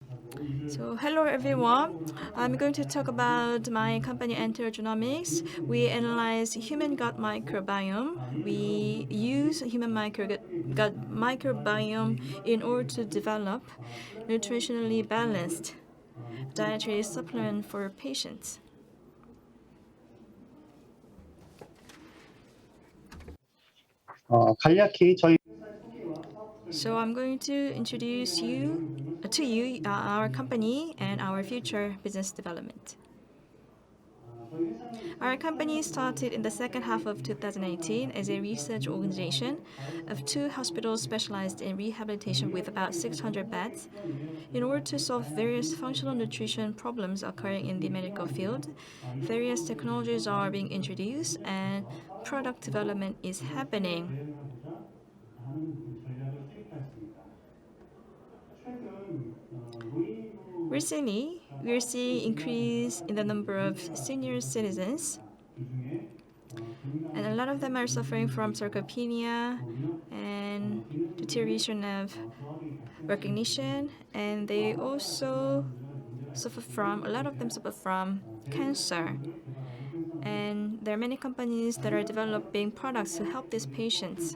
So, hello everyone. I'm going to talk about my company Enterogenomics. We analyze human gut microbiome. We use human gut microbiome in order to develop nutritionally balanced dietary supplement for patients. 간략히 저희 So, I'm going to introduce our company and our future business development. Our company started in the second half of 2018 as a research organization of two hospitals specialized in rehabilitation with about 600 beds. In order to solve various functional nutrition problems occurring in the medical field, various technologies are being introduced and product development is happening. Recently, we are seeing increase in the number of senior citizens, and a lot of them are suffering from sarcopenia and deterioration of recognition, and they also a lot of them suffer from cancer. And there are many companies that are developing products to help these patients.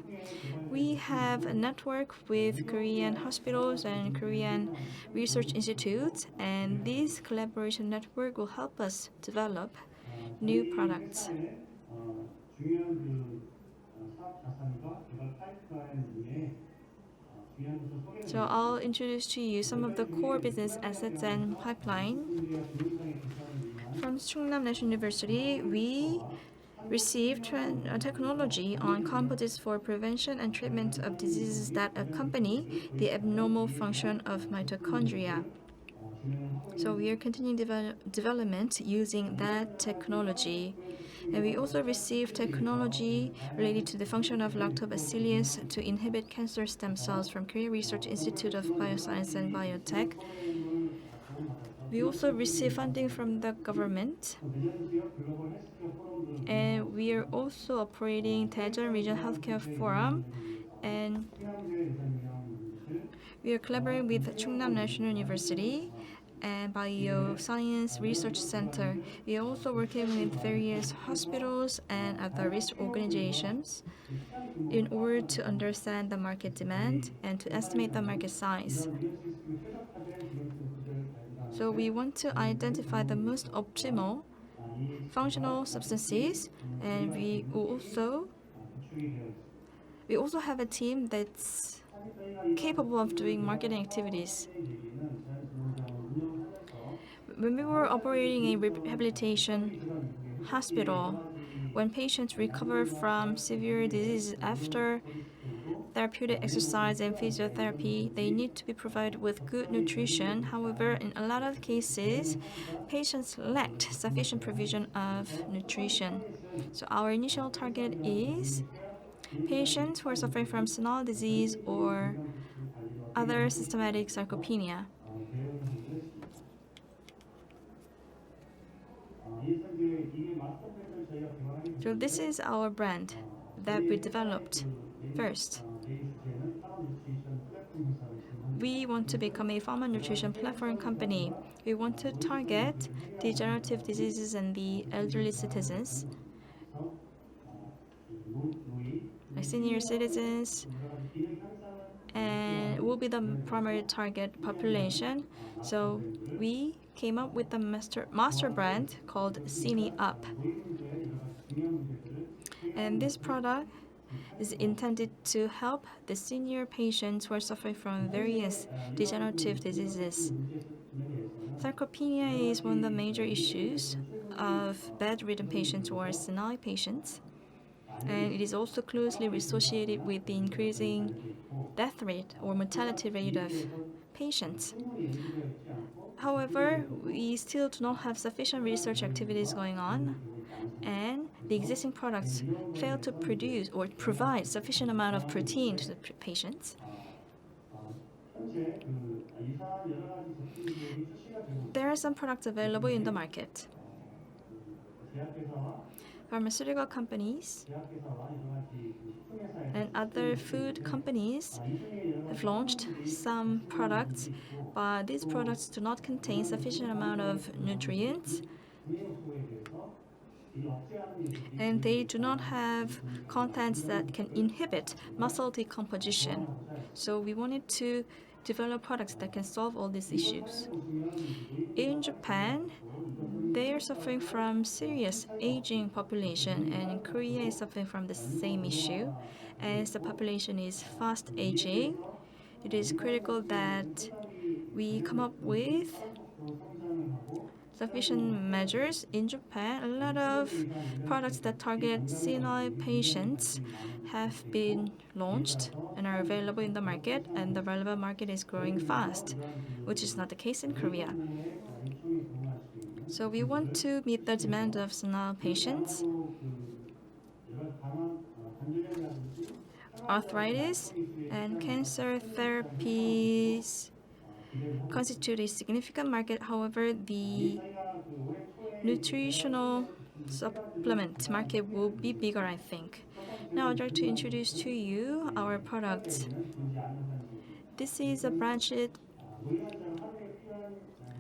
We have a network with Korean hospitals and Korean research institutes, and this collaboration network will help us develop new products. So I'll introduce to you some of the core business assets and pipeline. From Chungnam National University, we received technology on composites for prevention and treatment of diseases that accompany the abnormal function of mitochondria. So we are continuing development using that technology. And we also received technology related to the function of lactobacillus to inhibit cancer stem cells from Korea Research Institute of Bioscience and Biotech. We also received funding from the government. And we are also operating Daejeon Regional Healthcare Forum, and we are collaborating with Chungnam National University and Bioscience Research Center. We are also working with various hospitals and other research organizations in order to understand the market demand and to estimate the market size. So we want to identify the most optimal functional substances, and we also have a team that's capable of doing marketing activities. When we were operating a rehabilitation hospital, when patients recover from severe disease after therapeutic exercise and physiotherapy, they need to be provided with good nutrition. However, in a lot of cases, patients lacked sufficient provision of nutrition. So our initial target is patients who are suffering from senile disease or other systematic sarcopenia. So this is our brand that we developed first. We want to become a pharma nutrition platform company. We want to target degenerative diseases and the elderly citizens, like senior citizens, and will be the primary target population. So we came up with a master brand called Cine Up. And this product is intended to help the senior patients who are suffering from various degenerative diseases. Sarcopenia is one of the major issues of bedridden patients or senile patients, and it is also closely associated with the increasing death rate or mortality rate of patients. However, we still do not have sufficient research activities going on, and the existing products fail to produce or provide sufficient amount of protein to the patients. There are some products available in the market. pharmaceutical companies and other food companies have launched some products, but these products do not contain sufficient amount of nutrients and they do not have contents that can inhibit muscle decomposition. So we wanted to develop products that can solve all these issues. In Japan, they are suffering from serious aging population, and Korea is suffering from the same issue. As the population is fast aging, it is critical that we come up with sufficient measures. In Japan, a lot of products that target senile patients have been launched and are available in the market, and the relevant market is growing fast, which is not the case in Korea. So we want to meet the demand of senile patients. Arthritis and cancer therapies constitute a significant market. However, the nutritional supplement market will be bigger, I think. Now I'd like to introduce to you our products. This is a branched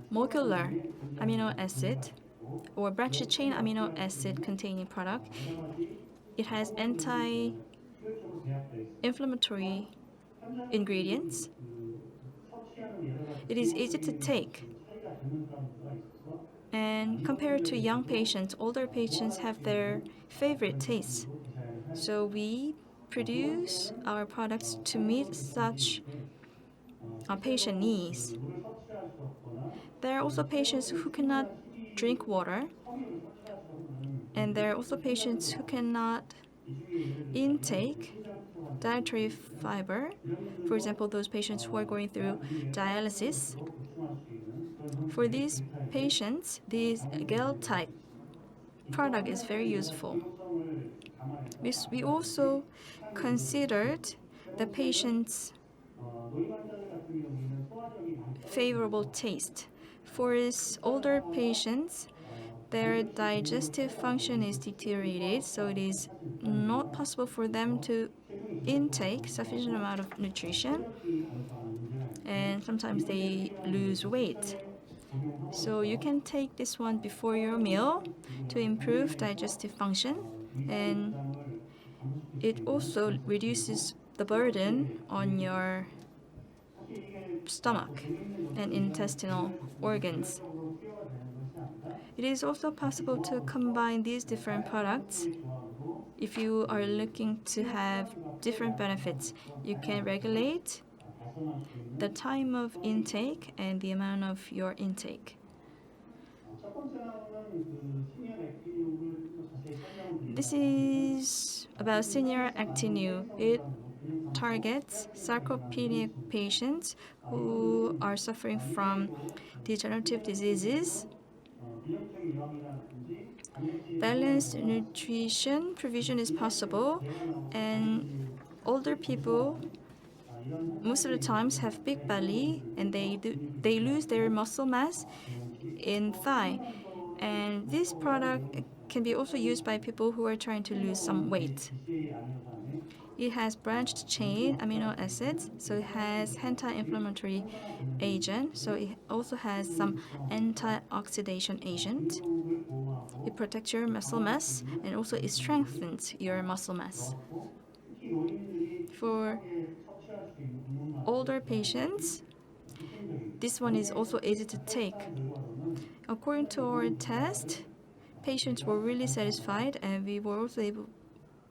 molecular amino acid or branched chain amino acid containing product. It has anti-inflammatory ingredients. It is easy to take. And compared to young patients, older patients have their favorite tastes. So we produce our products to meet such patient needs. There are also patients who cannot drink water, and there are also patients who cannot intake dietary fiber. For example, those patients who are going through dialysis. For these patients, this gel type product is very useful. We also considered the patient's favorable taste. For older patients, their digestive function is deteriorated, so it is not possible for them to intake sufficient amount of nutrition, and sometimes they lose weight. So you can take this one before your meal to improve digestive function, and it also reduces the burden on your stomach and intestinal organs. It is also possible to combine these different products. If you are looking to have different benefits, you can regulate the time of intake and the amount of your intake. This is about senior Actinu. It targets sarcopenic patients who are suffering from degenerative diseases. Balanced nutrition provision is possible, and older people most of the times have big belly, and they lose their muscle mass in thigh. And this product can be also used by people who are trying to lose some weight. It has branched chain amino acids, so it has anti-inflammatory agent, so it also has some antioxidant agent. It protects your muscle mass, and also it strengthens your muscle mass. For older patients, this one is also easy to take. According to our test, patients were really satisfied, and we were also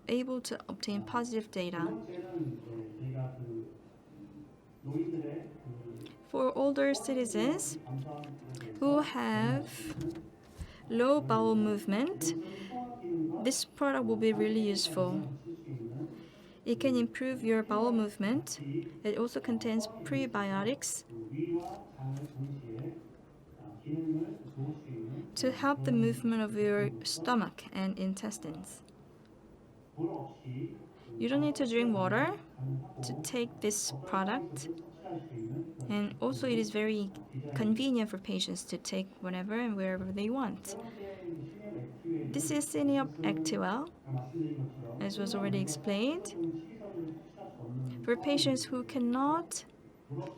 able to obtain positive data. For older citizens who have low bowel movement, this product will be really useful. It can improve your bowel movement. It also contains prebiotics to help the movement of your stomach and intestines. You don't need to drink water to take this product, and also it is very convenient for patients to take whenever and wherever they want. This is Cyniop Actiwell, as was already explained. For patients who cannot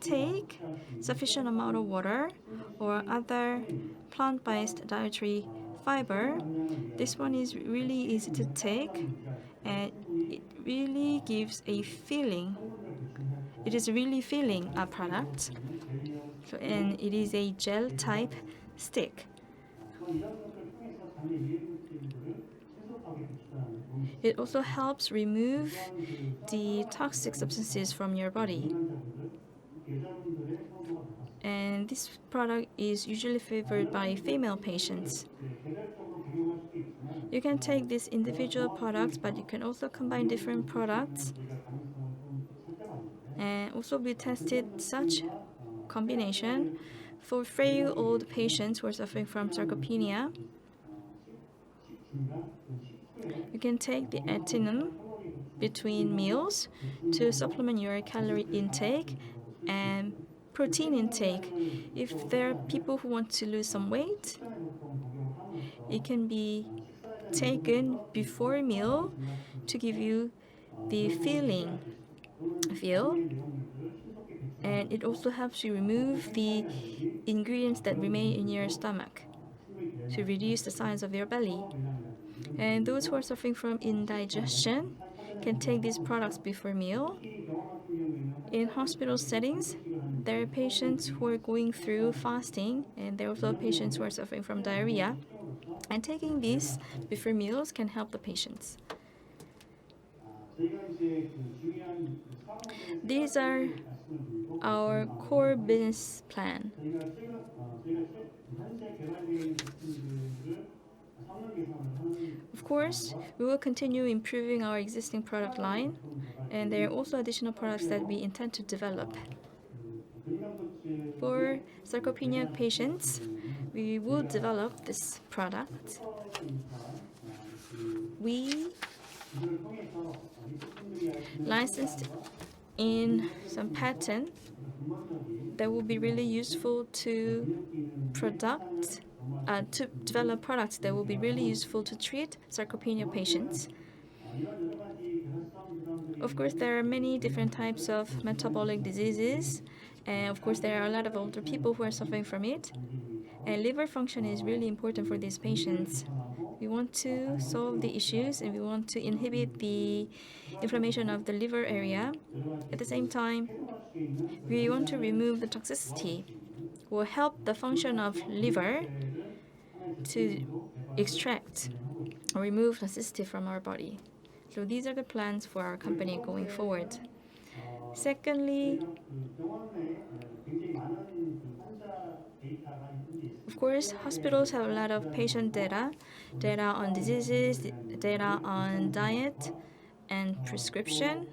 take sufficient amount of water or other plant-based dietary fiber, this one is really easy to take, and it really gives a feeling. It is really feeling a product, and it is a gel type stick. It also helps remove the toxic substances from your body. And this product is usually favored by female patients. You can take these individual products, but you can also combine different products. And also we tested such combination for frail old patients who are suffering from sarcopenia. You can take the atenum between meals to supplement your calorie intake and protein intake. If there are people who want to lose some weight, it can be taken before a meal to give you the feel, and it also helps you remove the ingredients that remain in your stomach to reduce the size of your belly. And those who are suffering from indigestion can take these products before meal. In hospital settings, there are patients who are going through fasting, and there are also patients who are suffering from diarrhea. And taking these before meals can help the patients. These are our core business plan. Of course, we will continue improving our existing product line, and there are also additional products that we intend to develop. For sarcopenia patients, we will develop this product. We licensed in some patent that will be really useful to develop products that will be really useful to treat sarcopenia patients. Of course, there are many different types of metabolic diseases, and of course, there are a lot of older people who are suffering from it. And liver function is really important for these patients. We want to solve the issues, and we want to inhibit the inflammation of the liver area. At the same time, we want to remove the toxicity, will help the function of liver to extract or remove toxicity from our body. So these are the plans for our company going forward. Secondly, of course, hospitals have a lot of patient data on diseases, data on diet and prescription,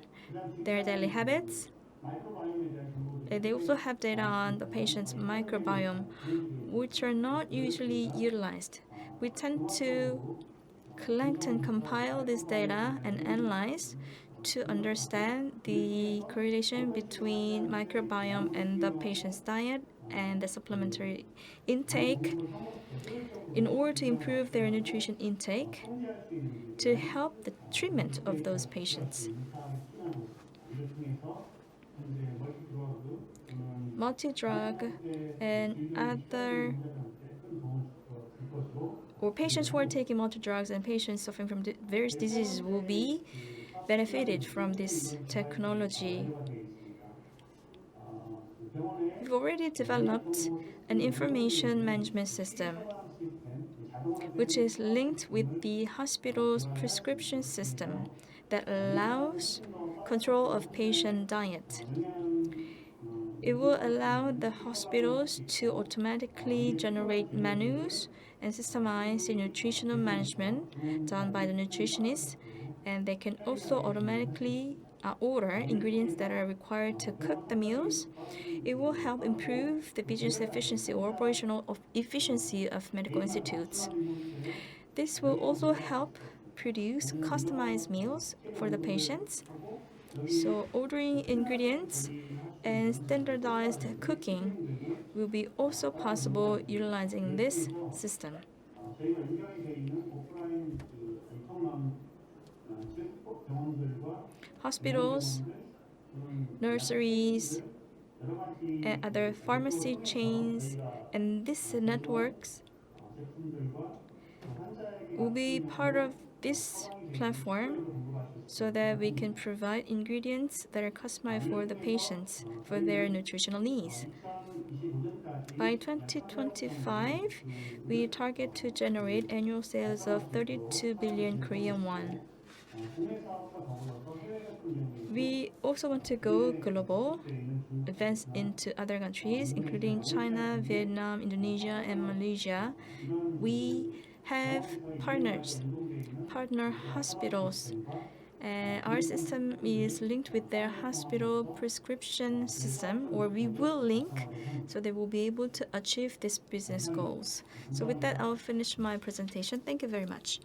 their daily habits. They also have data on the patient's microbiome, which are not usually utilized. We tend to collect and compile this data and analyze to understand the correlation between microbiome and the patient's diet and the supplementary intake in order to improve their nutrition intake to help the treatment of those patients. Multi-drug and other or patients who are taking multi-drugs and patients suffering from various diseases will be benefited from this technology. We've already developed an information management system which is linked with the hospital's prescription system that allows control of patient diet. It will allow the hospitals to automatically generate menus and systemize the nutritional management done by the nutritionist, and they can also automatically order ingredients that are required to cook the meals. It will help improve the business efficiency or operational efficiency of medical institutes. This will also help produce customized meals for the patients. So ordering ingredients and standardized cooking will be also possible utilizing this system. hospitals, nurseries, and other pharmacy chains, and these networks will be part of this platform so that we can provide ingredients that are customized for the patients for their nutritional needs. By 2025, we target to generate annual sales of 32 billion Korean won. We also want to go global, advance into other countries, including China, Vietnam, Indonesia, and Malaysia. We have partner hospitals. Our system is linked with their hospital prescription system, or we will link, so they will be able to achieve these business goals. So with that, I'll finish my presentation. Thank you very much.